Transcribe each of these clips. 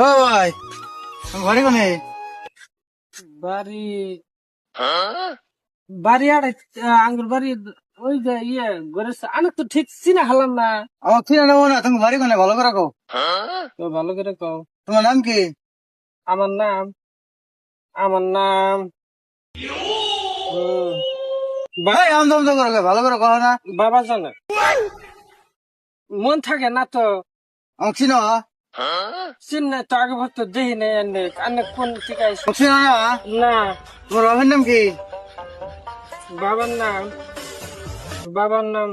ও ভাই ঘরে কোনে বাড়ি বাড়ি আর আঙ্গুর বাড়ি ওই যে ঘরে অনেক তো ঠিক চিনা হালাম না। আমার চিনা নেবো না, তুমি ঘরে কোনে ভালো করে কও। তো ভালো করে কও। তোমার নাম কি? আমার নাম আমার নাম উম, ভাই আম দম তো করে কও, ভালো করে কও না। বাবা জানে মন থাকে না তো। আমার চিনো? চিন তো আগে ভর্ত দেখি নাই আনে কোন ঠিক আছে আমার চিনো না? না। তোমার বাবার নাম কি? বাবার নাম বাবার নাম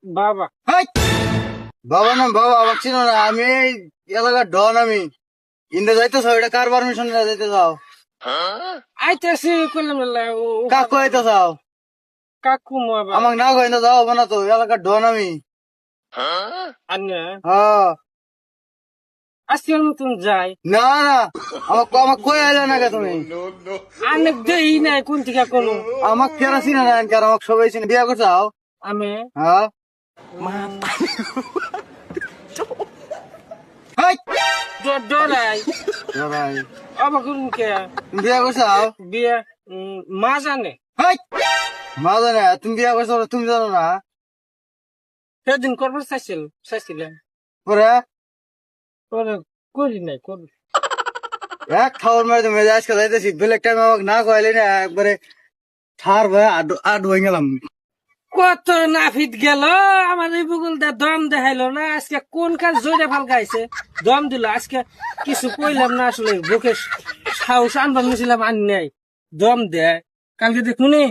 বাবা। হাই! বাবার নাম বাবা, আমার চিনো না? আমি এই এলাকার ডন। আমি ইন্দে যাইতেছ, এটা কার পারমিশন নিয়ে যাইতে চাও? আইতেছি করলাম কাকু আইতে চাও? কাকু বাবা আমাকে না কইতে যাও হবে না তো, এলাকার ডন আমি। আন্না হ্যাঁ। আজকের মতন যাই না না, আমাকে কই আইলে না কে তুমি? অনেক দেই নাই কোন থেকে কোন আমাকে কেন চিনে না? কেন আমাকে সবাই চিনে? বিয়া করছাও? আমি হ্যাঁ। হাই! ডরাই ভাই অবাক করুন কে তুমি বিয়া করছাও? বিয়ে মা জানে। হাই! মা জানে তুমি বিয়া করছো, তুমি জানো না? সেদিন করবার চাইছিলেন পরে পরে করি নাই করি এক খাওয়ার মারে তুমি আজকে যাইতেছি, বেলেগ টাইম আমাকে না কইলে না একবারে ঠার ভাই আট হয়ে গেলাম। কত নাফিত গেল আমার এই বুকুল দম দেখাইলো না আজকে কোন কাজ জোরে ভাল গাইছে দম দিল আজকে কিছু কইলাম না আসলে বুকে সাহস আনবার নিয়েছিলাম আনি নাই দম দেয় কালকে দেখুনি।